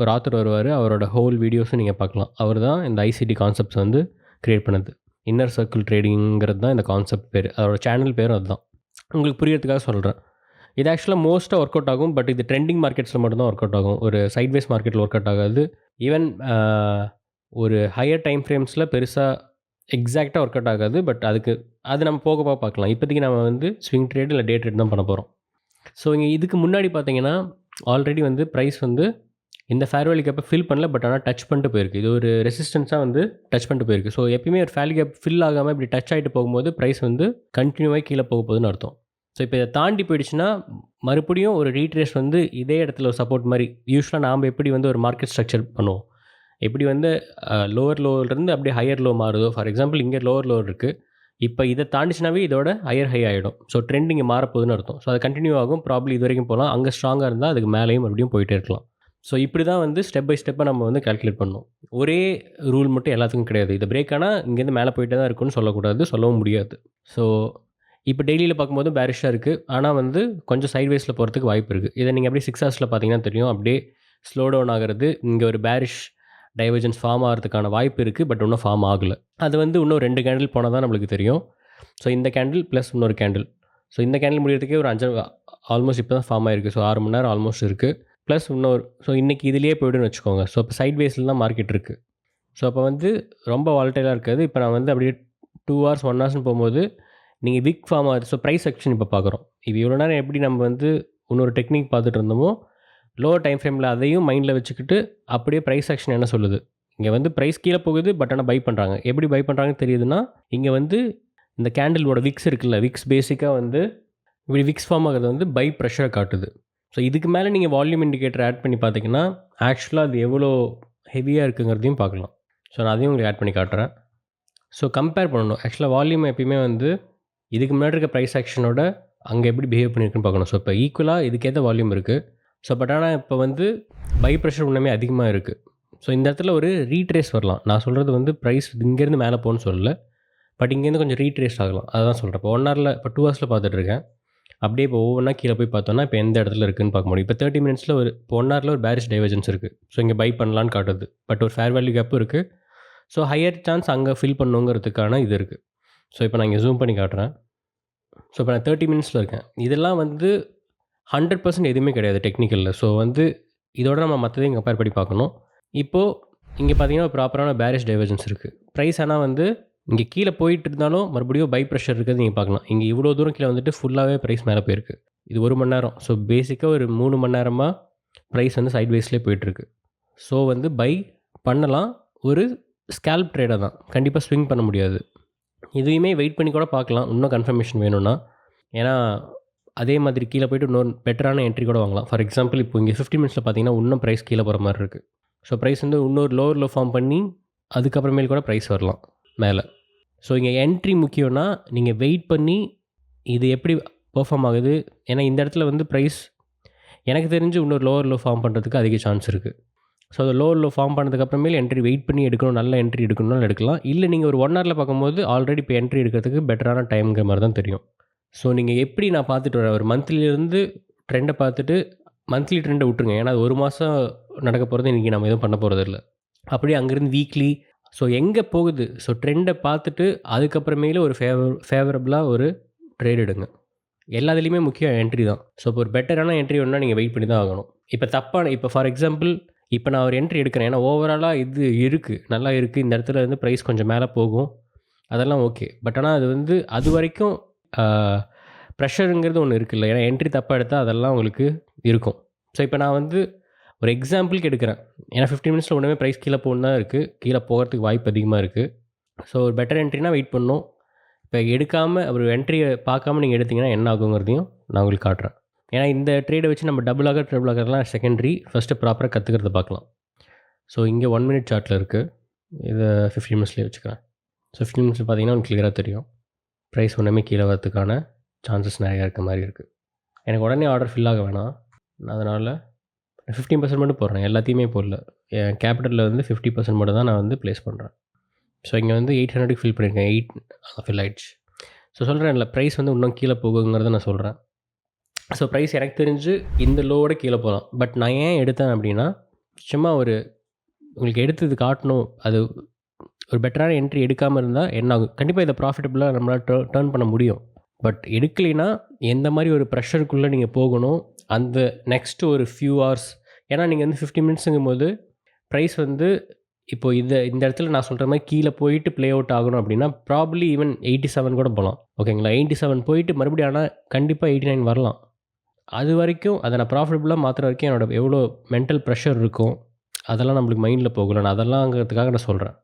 ஒரு ஆத்தர் வருவார், அவரோட ஹோல் வீடியோஸும் நீங்கள் பார்க்கலாம். அவர் தான் இந்த ஐசிடி கான்செப்ட்ஸ் வந்து க்ரியேட் பண்ணது. இன்னர் சர்க்கிள் ட்ரேடிங்கிறது தான் இந்த கான்செப்ட் பேர். அவரோட சேனல் பேரும் அதுதான். உங்களுக்கு புரியறதுக்காக சொல்கிறேன். இது ஆக்சுவலாக மோஸ்ட்டாக ஒர்க் அவுட் ஆகும். பட் இது ட்ரெண்டிங் மார்க்கெட்ஸில் மட்டும்தான் ஒர்க் அவுட் ஆகும். ஒரு சைட்வேஸ் மார்க்கெட்டில் ஒர்க் அவுட் ஆகாது. ஈவன் ஒரு ஹையர் டைம் ஃப்ரேம்ஸில் பெருசாக எக்ஸாக்டாக ஒர்க் அவுட் ஆகாது. பட் அது நம்ம போக போக பார்க்கலாம். இப்போதைக்கு நம்ம வந்து ஸ்விங் ட்ரேட் இல்லை டே ட்ரேட் தான் பண்ண போகிறோம். ஸோ இங்கே இதுக்கு முன்னாடி பார்த்தீங்கன்னா ஆல்ரெடி வந்து ப்ரைஸ் வந்து இந்த ஃபேர் வேல்யூ கேப்பை ஃபில் பண்ணல. பட் ஆனால் டச் பண்ணிட்டு போயிருக்கு. இது ஒரு ரெசிஸ்டன்ஸாக வந்து டச் பண்ணிட்டு போயிருக்கு. ஸோ எப்பயுமே ஒரு ஃபேர் கேப் ஃபில் ஆகாமல் இப்படி டச் ஆகிட்டு போகும்போது ப்ரைஸ் வந்து கண்டினியூவாக கீழே போக போகுதுன்னு அர்த்தம். ஸோ இப்போ இதை தாண்டி போயிடுச்சுன்னா மறுபடியும் ஒரு ரீட்ரேஸ் வந்து இதே இடத்துல ஒரு சப்போர்ட் மாதிரி யூஸ்வலாக நாம் எப்படி வந்து ஒரு மார்க்கெட் ஸ்ட்ரக்சர் பண்ணுவோம், எப்படி வந்து லோவர் லோவிலேருந்து அப்படியே ஹையர் லோ மாறுதோ. ஃபார் எக்ஸாம்பிள் இங்கே லோவர் லோவர் இருக்குது. இப்போ இதை தாண்டிச்சுனாவே இதோட ஹையர் ஹை ஆகிடும். ஸோ ட்ரெண்ட் இங்கே மாறப்போகுதுன்னு அர்த்தம். ஸோ அது கண்டினியூ ஆகும். ப்ராப்ளி இது வரைக்கும் போகலாம். அங்கே ஸ்ட்ராங்காக இருந்தால் அதுக்கு மேலேயும் மறுபடியும் போயிட்டே இருக்கலாம். ஸோ இப்படி தான் வந்து ஸ்டெப் பை ஸ்டெப்பாக நம்ம வந்து கால்குலேட் பண்ணணும். ஒரே ரூல் மட்டும் எல்லாத்துக்கும் கிடையாது. இது பிரேக் ஆனால் இங்கேருந்து மேலே போயிட்டே தான் இருக்குன்னு சொல்லக்கூடாது, சொல்லவும் முடியாது. ஸோ இப்போ டெய்லியில் பார்க்கும்போது பேரிஷாக இருக்குது. ஆனால் வந்து கொஞ்சம் சைட்வேஸில் போகிறதுக்கு வாய்ப்பு இருக்குது. இதை நீங்கள் அப்படியே 6 ஹவர்ஸில் பார்த்தீங்கன்னா தெரியும். அப்படியே ஸ்லோ டவுன் ஆகிறது. இங்கே ஒரு பேரிஷ் டைவர்ஜன்ஸ் ஃபார்ம் ஆகிறதுக்கான வாய்ப்பு இருக்குது. பட் இன்னும் ஃபார்ம் ஆகலை. அது வந்து இன்னும் 2 கேண்டில் போனால் தான் நம்மளுக்கு தெரியும். ஸோ இந்த கேண்டில் ப்ளஸ் இன்னொரு கேண்டில். ஸோ இந்த கேண்டில் முடிகிறதுக்கே ஒரு 5 ஆல்மோஸ்ட் இப்போ தான் ஃபார்ம் ஆகிருக்கு. ஸோ 6 மணி நேரம் ஆல்மோஸ்ட் இருக்குது. ப்ளஸ் இன்னொரு ஸோ இன்றைக்கி இதிலேயே போய்டுன்னு வச்சுக்கோங்க. ஸோ இப்போ சைட் வேஸில் தான் மார்க்கெட் இருக்குது. ஸோ அப்போ வந்து ரொம்ப வாலட்டைலாக இருக்காது. இப்போ நான் வந்து அப்படியே 2 ஹவர்ஸ் 1 ஹவர்ஸ்னு போகும்போது நீங்கள் விக் ஃபார்ம் ஆகுது. ஸோ ப்ரைஸ் செக்ஷன் இப்போ பார்க்குறோம். இப்போ இவ்வளோ நேரம் எப்படி நம்ம வந்து இன்னொரு டெக்னிக் பார்த்துட்டு இருந்தோமோ, லோவர் டைம் ஃப்ரேமில் அதையும் மைண்டில் வச்சுக்கிட்டு அப்படியே ப்ரைஸ் செக்ஷன் என்ன சொல்லுது, இங்கே வந்து ப்ரைஸ் கீழே போகுது. பட் ஆனால் பை பண்ணுறாங்க. எப்படி பை பண்ணுறாங்கன்னு தெரியுதுன்னா, இங்கே வந்து இந்த கேண்டிலோட விக்ஸ் இருக்குல்ல, விக்ஸ் பேசிக்காக வந்து இப்படி விக்ஸ் ஃபார்ம் ஆகிறது வந்து பை ப்ரெஷரை காட்டுது. ஸோ இதுக்கு மேலே நீங்கள் வால்யூம் இண்டிகேட்டர் ஆட் பண்ணி பார்த்தீங்கன்னா, ஆக்சுவலாக அது எவ்வளோ ஹெவியாக இருக்குங்கிறதையும் பார்க்கலாம். ஸோ நான் அதையும் உங்களுக்கு ஆட் பண்ணி காட்டுறேன். ஸோ கம்பேர் பண்ணணும். ஆக்சுவலாக வால்யூம் எப்பயுமே வந்து இதுக்கு முன்னாடி இருக்க ப்ரைஸ் ஆக்ஷனோட அங்கே எப்படி பிஹேவ் பண்ணியிருக்குன்னு பார்க்கணும். ஸோ இப்போ ஈக்குவலாக இதுக்கேற்ற வால்யூம் இருக்குது. ஸோ பட் ஆனால் இப்போ வந்து பை ப்ரெஷர் இன்னுமே அதிகமாக இருக்குது. ஸோ இந்த இடத்துல ஒரு ரீட்ரேஸ் வரலாம். நான் சொல்கிறது வந்து ப்ரைஸ் இங்கேருந்து மேலே போகணும்னு சொல்லலை. பட் இங்கேருந்து கொஞ்சம் ரீட்ரேஸ் ஆகலாம். அதுதான் சொல்கிறேன். இப்போ 1 ஹவரில் இப்போ 2 ஹவர்ஸில் பார்த்துட்ருக்கேன். அப்படியே இப்போ ஒவ்வொன்றா கீழே போய் பார்த்தோன்னா இப்போ எந்த இடத்துல இருக்குதுன்னு பார்க்க முடியும். இப்போ 30 மினிட்ஸில் ஒரு இப்போ 1 ஹவரில் ஒரு பேரிஷ் டைவர்ஜன்ஸ் இருக்குது. ஸோ இங்கே பை பண்ணலான்னு காட்டுது. பட் ஒரு ஃபேர் வேல்யூ கேப்பும் இருக்குது. ஸோ ஹையர் சான்ஸ் அங்கே ஃபில் பண்ணுங்கிறதுக்கான இது இருக்குது. ஸோ இப்போ நான் இங்கே ஜூம் பண்ணி காட்டுறேன். ஸோ இப்போ நான் 30 மினிட்ஸில் இருக்கேன். இதெல்லாம் வந்து 100% எதுவுமே கிடையாது டெக்னிக்கலில். ஸோ வந்து இதோட நம்ம மற்றதையும் கம்பேர் பண்ணி பார்க்கணும். இப்போது இங்கே பார்த்தீங்கன்னா ப்ராப்பரான பேரிஷ் டைவர்ஜன்ஸ் இருக்குது. ப்ரைஸ் ஆனால் வந்து இங்கே கீழே போயிட்டு இருந்தாலும் மறுபடியும் பை ப்ரெஷர் இருக்கிறது நீங்கள் பார்க்கலாம். இங்கே இவ்வளோ தூரம் கீழே வந்துட்டு ஃபுல்லாகவே ப்ரைஸ் மேலே போயிருக்கு. இது 1 மணி நேரம். ஸோ பேசிக்காக ஒரு 3 மணி நேரமாக ப்ரைஸ் வந்து சைட் வேஸ்லேயே போயிட்டுருக்கு. ஸோ வந்து பை பண்ணலாம். ஒரு ஸ்கேல்ப் ட்ரேடாக தான். கண்டிப்பாக ஸ்விங் பண்ண முடியாது. இதையுமே வெயிட் பண்ணி கூட பார்க்கலாம். இன்னும் கன்ஃபர்மேஷன் வேணும்னா. ஏன்னா அதே மாதிரி கீழே போய்ட்டு இன்னொரு பெட்டரான என்ட்ரி கூட வாங்கலாம். ஃபார் எக்ஸாம்பிள் இப்போ இங்கே 50 மினிட்ஸில் பார்த்தீங்கன்னா இன்னும் ப்ரைஸ் கீழே போகிற மாதிரி இருக்குது. ஸோ ப்ரைஸ் வந்து இன்னொரு லோவர் லோ ஃபார்ம் பண்ணி அதுக்கப்புறமேல் கூட ப்ரைஸ் வரலாம் மேலே. ஸோ இங்கே என்ட்ரி முக்கியம்னா நீங்கள் வெயிட் பண்ணி இது எப்படி பெர்ஃபார்ம் ஆகுது. ஏன்னா இந்த இடத்துல வந்து ப்ரைஸ் எனக்கு தெரிஞ்சு இன்னொரு லோவர் லோ ஃபார்ம் பண்ணுறதுக்கு அதிக சான்ஸ் இருக்குது. ஸோ அது லோவர் லோ ஃபார்ம் பண்ணதுக்கப்புறமேல் என்ட்ரி வெயிட் பண்ணி எடுக்கணும். நல்ல என்ட்ரி எடுக்கணும்னாலும் எடுக்கலாம். இல்லை நீங்கள் ஒரு 1 ஹவரில் பார்க்கும்போது ஆல்ரெடி இப்போ என்ட்ரி எடுக்கிறதுக்கு பெட்டரான டைம்ங்கிற மாதிரி தான் தெரியும். ஸோ நீங்கள் எப்படி நான் பார்த்துட்டு வரேன், ஒரு மந்த்லியிலேருந்து ட்ரெண்டை பார்த்துட்டு மந்த்லி ட்ரெண்டை விட்டுருங்க. ஏன்னா அது 1 மாதம் நடக்க போகிறது இன்றைக்கி நம்ம எதுவும் பண்ண போகிறது இல்லை. அப்படியே அங்கேருந்து வீக்லி ஸோ எங்கே போகுது, ஸோ ட்ரெண்டை பார்த்துட்டு அதுக்கப்புறமேல ஒரு ஃபேவரபுளாக ஒரு ட்ரேட் எடுங்க. எல்லாத்துலேயுமே முக்கியம் என்ட்ரி தான். ஸோ இப்போ ஒரு பெட்டரான என்ட்ரி ஒன்றா நீங்கள் வெயிட் பண்ணி தான் ஆகணும். இப்போ தப்பான இப்போ ஃபார் எக்ஸாம்பிள் இப்போ நான் ஒரு என்ட்ரி எடுக்கிறேன். ஏன்னா ஓவராலாக இது இருக்குது, நல்லா இருக்குது. இந்த இடத்துல வந்து ப்ரைஸ் கொஞ்சம் மேலே போகும், அதெல்லாம் ஓகே. பட் ஆனால் அது வந்து அது வரைக்கும் ப்ரெஷருங்கிறது ஒன்று இருக்குல்ல. ஏன்னா என்ட்ரி தப்பாக எடுத்தால் அதெல்லாம் உங்களுக்கு இருக்கும். ஸோ இப்போ நான் வந்து ஒரு எக்ஸாம்பிளுக்கு எடுக்கிறேன். ஏன்னா 15 மினிட்ஸில் ஒன்றுமே ப்ரைஸ் கீழே போகணும் தான் இருக்குது. கீழே போகிறதுக்கு வாய்ப்பு அதிகமாக இருக்குது. ஸோ ஒரு பெட்டர் என்ட்ரினா வெயிட் பண்ணணும். இப்போ எடுக்காமல் ஒரு என்ட்ரியை பார்க்காம நீங்கள் எடுத்திங்கன்னா என்ன ஆகுங்கிறதையும் நான் உங்களுக்கு காட்டுறேன். ஏன்னா இந்த ட்ரேடை வச்சு நம்ம டபுள் ஆகிறதுலாம் செகண்டரி. ஃபஸ்ட்டு ப்ராப்பராக கற்றுக்கிறத பார்க்கலாம். ஸோ இங்கே 1 மினிட் சார்ட்டில் இருக்குது. இதை 15 மினிட்ஸ்லேயே வச்சுக்கிறேன். ஸோ 15 மினிட்ஸில் பார்த்தீங்கன்னா உங்களுக்கு கிளியராக தெரியும் ப்ரைஸ் ஒன்றுமே கீழே வரதுக்கான சான்சஸ் நிறையா இருக்க மாதிரி இருக்குது. எனக்கு உடனே ஆர்டர் ஃபில் ஆக வேணாம். அதனால் 15% மட்டும் போடுறேன். எல்லாத்தையுமே போடல. என் கேபிட்டலில் வந்து 50% மட்டும் தான் நான் வந்து ப்ளேஸ் பண்ணுறேன். ஸோ இங்கே வந்து 800க்கு ஃபில் பண்ணியிருக்கேன். 8 ஃபில் ஆகிடுச்சு. ஸோ சொல்கிறேன் இல்லை, ப்ரைஸ் வந்து இன்னும் கீழே போகுங்கிறத நான் சொல்கிறேன். ஸோ ப்ரைஸ் எனக்கு தெரிஞ்சு இந்த லோவோட கீழே போகலாம். பட் நான் ஏன் எடுத்தேன் அப்படின்னா, சும்மா ஒரு உங்களுக்கு எடுத்தது காட்டணும். அது ஒரு பெட்டரான என்ட்ரி எடுக்காமல் இருந்தால் என்ன ஆகும், கண்டிப்பாக இதை ப்ராஃபிட்டபுளாக நம்மளால் டேர்ன் பண்ண முடியும். பட் எடுக்கலைன்னா எந்த மாதிரி ஒரு ப்ரெஷருக்குள்ளே நீங்கள் போகணும் அந்த நெக்ஸ்ட் ஒரு ஃபியூ ஹவர்ஸ். ஏன்னா நீங்கள் வந்து 50 மினிட்ஸுங்கும் போது ப்ரைஸ் வந்து இப்போது இந்த இடத்துல நான் சொல்கிற மாதிரி கீழே போயிட்டு ப்ளே அவுட் ஆகணும் அப்படின்னா ப்ராப்ளி ஈவன் 87 கூட போகலாம். ஓகேங்களா, 87 போயிட்டு மறுபடியும் ஆனால் கண்டிப்பாக 89 வரலாம். அது வரைக்கும் அதை நான் ப்ராஃபிட்டபுளாக மாற்றுற வரைக்கும் என்னோட எவ்வளோ மென்டல் ப்ரெஷர் இருக்கும் அதெல்லாம் நம்மளுக்கு மைண்டில் போகல. நான் அதெல்லாம்ங்கிறதுக்காக நான் சொல்கிறேன்.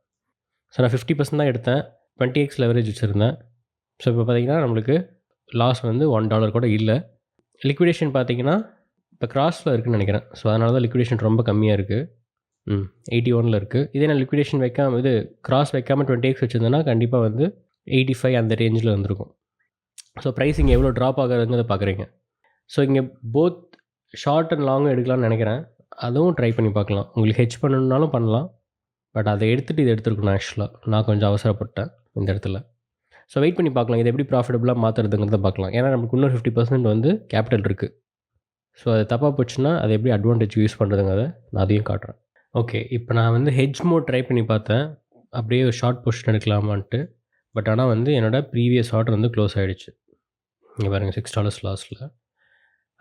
ஸோ நான் 50% தான் எடுத்தேன். 20x லெவரேஜ் வச்சுருந்தேன். ஸோ இப்போ பார்த்தீங்கன்னா நம்மளுக்கு லாஸ் வந்து $1 கூட இல்லை. லிக்விடேஷன் பார்த்தீங்கன்னா இப்போ கிராஸில் இருக்குதுன்னு நினைக்கிறேன். ஸோ அதனால தான் லிக்விடேஷன் ரொம்ப கம்மியாக இருக்குது. 81ல் இருக்குது. இதே நான் லிக்விடேஷன் வைக்காமல் இது கிராஸ் வைக்காமல் 20x வச்சுருந்தேன்னா கண்டிப்பாக வந்து 85 அந்த ரேஞ்சில் வந்திருக்கும். ஸோ ப்ரைஸ் இங்கே எவ்வளோ ட்ராப் ஆகுறதுங்கிறத பார்க்குறீங்க. ஸோ இங்கே போத் ஷார்ட் அண்ட் லாங்கும் எடுக்கலாம்னு நினைக்கிறேன். அதுவும் ட்ரை பண்ணி பார்க்கலாம். உங்களுக்கு ஹெட்ஜ் பண்ணணுன்னாலும் பண்ணலாம். பட் அதை எடுத்துகிட்டு இதை எடுத்துருக்கணும். ஆக்சுவலாக நான் கொஞ்சம் அவசரப்பட்டேன் இந்த இடத்துல. ஸோ வெயிட் பண்ணி பார்க்கலாம். இதை எப்படி ப்ராஃபிட்டபுளாக மாற்றுறதுங்கிறத பார்க்கலாம். ஏன்னா நமக்கு இன்னும் 50% வந்து கேபிட்டல் இருக்குது. ஸோ அது தப்பாக போச்சுன்னா அதை எப்படி அட்வான்டேஜ் யூஸ் பண்ணுறதுங்கிறத நான் அதையும் காட்டுறேன். ஓகே. இப்போ நான் வந்து ஹெட்ஜ் மோட் ட்ரை பண்ணி பார்த்தேன். அப்படியே ஒரு ஷார்ட் பொசிஷன் எடுக்கலாமான்ட்டு. பட் ஆனா வந்து என்னோட ப்ரீவியஸ் ஆர்டர் வந்து க்ளோஸ் ஆயிடுச்சு. இங்க பாருங்க $6 லாஸ்ல.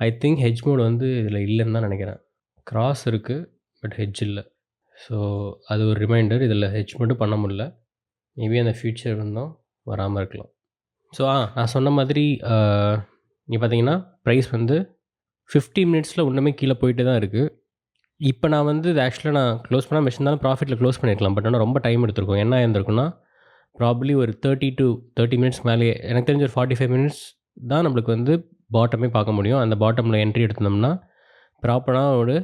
ஐ திங்க் ஹெட்ஜ் மோட் வந்து இதில இல்லன்னு தான் நெனைக்கிறேன். கிராஸ் இருக்கு. பட் ஹெட்ஜ் இல்ல. ஸோ அது ஒரு ரிமைண்டர். இதில ஹெட்ஜ் மட்டும் பண்ண முடியல. மேபி அந்த ஃபியூச்சர் இருந்தும் வராம இருக்கலாம். ஸோ நான் சொன்ன மாதிரி இங்க பார்த்தீங்கன்னா, பிரைஸ் வந்து 50 மினிட்ஸில இன்னுமே கீழ போயிட்டே தான் இருக்கு. இப்ப நான் வந்து இது ஆக்சுவலா நான் க்ளோஸ் பண்ணாம வச்சிருந்தாலும் ப்ராஃபிட்ல க்ளோஸ் பண்ணியிருக்கலாம். பட் ஆனா ரொம்ப டைம் எடுத்திருக்கும். என்ன ஆயிருந்திருக்கும்னா, ப்ராபப்ளி ஒரு 30 மினிட்ஸ் மேலேயே எனக்கு தெரிஞ்சு ஒரு 45 மினிட்ஸ் தான் நம்மளுக்கு வந்து பாட்டமே பார்க்க முடியும். அந்த பாட்டமில என்ட்ரி எடுத்திருந்தோம்னா, ப்ராப்பரா ஒரு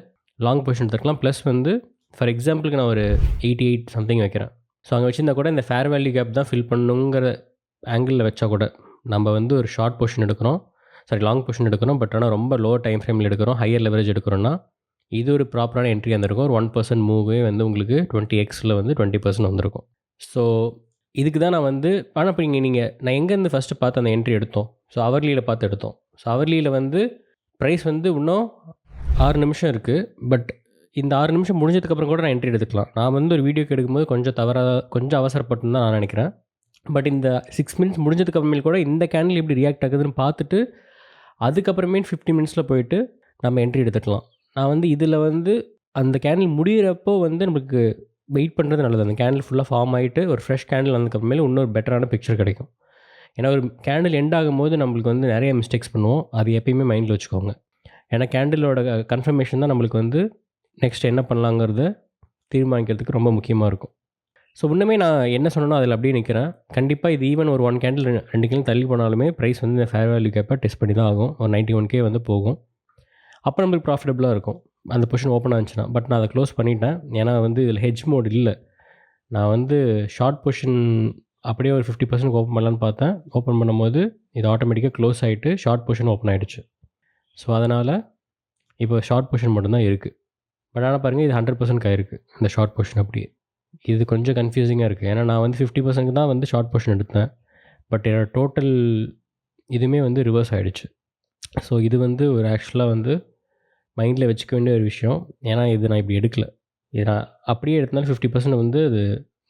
லாங் பொசிஷன் எடுத்துருக்கலாம். ப்ளஸ் வந்து ஃபார் எக்ஸாம்பிளுக்கு நான் ஒரு 88 சம்திங் வைக்கிறேன். ஸோ அங்க வச்சிருந்தா கூட இந்த ஃபேர் வேல்யூ கேப் தான் ஃபில் பண்ணணுங்கிற ஆங்கிள்ல வச்சா கூட, நம்ம வந்து ஒரு ஷார்ட் பொசிஷன் எடுக்கிறோம். லாங் பொசிஷன் எடுக்கிறோம். பட் ஆனா ரொம்ப லோ டைம் ஃப்ரேம்ல எடுக்கிறோம். ஹையர் லெவரேஜ் எடுக்கிறோம்னா, இது ஒரு ப்ராப்பரான என்ட்ரியா இருந்திருக்கும். ஒரு 1% மூவே வந்து உங்களுக்கு 20xல வந்து 20% வந்திருக்கும். ஸோ இதுக்கு தான் நான் வந்து ஆனா இப்ப நீங்க நான் எங்கேருந்து ஃபர்ஸ்ட்டு பார்த்து அந்த என்ட்ரி எடுத்தோம். ஸோ ஹவர்லியில பார்த்து எடுத்தோம். ஸோ ஹவர்லியில வந்து பிரைஸ் வந்து இன்னும் 6 நிமிஷம் இருக்கு. பட் இந்த 6 நிமிஷம் முடிஞ்சதுக்கப்புறம் கூட நான் என்ட்ரி எடுத்துக்கலாம். நான் வந்து ஒரு வீடியோக்கு எடுக்கும்போது கொஞ்சம் அவசரப்பட்டுன்னு தான் நான் நெனைக்கிறேன். பட் இந்த 6 மினிட்ஸ் முடிஞ்சதுக்கு அப்புறமேல் கூட இந்த கேண்டில் எப்படி ரியாக்ட் ஆகுதுன்னு பார்த்துட்டு, அதுக்கப்புறமேல் 50 மினிட்ஸில போயிட்டு நம்ம என்ட்ரி எடுத்துக்கலாம். நான் வந்து இதில வந்து அந்த கேண்டில் முடியிறப்போ வந்து நமக்கு வெயிட் பண்ணுறது நல்லது. அந்த கேண்டில் ஃபுல்லா ஃபார்ம் ஆயிட்டு ஒரு ஃப்ரெஷ் கேண்டில் வந்ததுக்கப்புறமேலு இன்னொரு பெட்டரான பிக்சர் கிடைக்கும். ஏன்னா ஒரு கேண்டில் எண்ட் ஆகும்போது நம்மளுக்கு வந்து நெறைய மிஸ்டேக்ஸ் பண்ணுவோம். அது எப்பயுமே மைண்டில வச்சுக்கோங்க. ஏன்னா கேண்டிலோட கன்ஃபர்மேஷன் தான் நம்மளுக்கு வந்து நெக்ஸ்ட் என்ன பண்ணலாங்கிறத தீர்மானிக்கிறதுக்கு ரொம்ப முக்கியமா இருக்கும். ஸோ இன்னுமே நான் என்ன சொன்னேனோ அதில அப்படியே நிக்கிறேன். கண்டிப்பா இது ஈவன் ஒரு 1 கேண்டில் 2 கேண்டில் தள்ளி போனாலுமே பிரைஸ் வந்து இந்த ஃபேர் வேல்யூ கேப்ப டெஸ்ட் பண்ணி தான் ஆகும். ஒரு 91K வந்து போகும். அப்போ நம்மளுக்கு ப்ராஃபிட்டபிளா இருக்கும். அந்த பொசிஷன் ஓப்பன் ஆச்சுன்னா. பட் நான் அத க்ளோஸ் பண்ணிட்டேன். ஏன்னா வந்து இதில ஹெட்ஜ் மோட் இல்ல. நான் வந்து ஷார்ட் பொசிஷன் அப்படியே ஒரு 50% ஓப்பன் பண்ணலான்னு பார்த்தேன். ஓப்பன் பண்ணும்போது இது ஆட்டோமேட்டிக்கா க்ளோஸ் ஆயிட்டு ஷார்ட் பொசிஷன் ஓப்பன் ஆயிடுச்சு. ஸோ அதனால இப்போ ஷார்ட் பொசிஷன் மட்டும் தான் இருக்கு. பட் ஆனா பாருங்க இது 100%க்கு ஆயிருக்கு. இந்த ஷார்ட் பொசிஷன் அப்படியே. இது கொஞ்சம் கன்ஃப்யூசிங்கா இருக்கு. ஏன்னா நான் வந்து 50%க்கு தான் வந்து ஷார்ட் பொசிஷன் எடுத்தேன். பட் என்னோட டோட்டல் இதுவுமே வந்து ரிவர்ஸ் ஆயிடுச்சு. ஸோ இது வந்து ஒரு ஆக்சுவலா வந்து மைண்டில வச்சுக்க வேண்டிய ஒரு விஷயம். ஏன்னா இது நான் இப்படி எடுக்கல. இது நான் அப்படியே எடுத்தனால 50% வந்து அது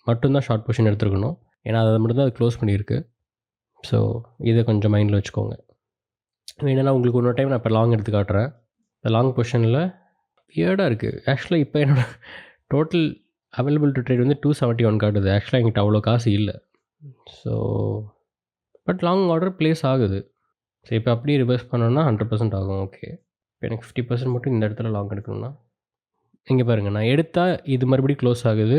மட்டும் தான் ஷார்ட் பொசிஷன் எடுத்திருக்கணும். ஏன்னா அத மட்டும் தான் அது க்ளோஸ் பண்ணியிருக்கு. ஸோ இத கொஞ்சம் மைண்டில வச்சுக்கோங்க. வேணும்னா உங்களுக்கு இன்னொரு டைம் நான் இப்போ லாங் எடுத்து காட்டுறேன். இந்த லாங் பொசிஷனில வியர்டா இருக்கு. ஆக்சுவலா இப்போ என்னோட டோட்டல் அவைலபிள் டூ ட்ரேட் வந்து 271 காட்டுது. ஆக்சுவலா என்கிட்ட அவ்வளோ காசு இல்ல. So but long order place ஆகுது. ஸோ இப்போ அப்படியே ரிவர்ஸ் பண்ணோம்னா 100% ஆகும். ஓகே. இப்போ எனக்கு 50% மட்டும் இந்த இடத்துல லாங் எடுக்கணும்னா, இங்க பாருங்க நான் எடுத்தா இது மறுபடியும் க்ளோஸ் ஆகுது.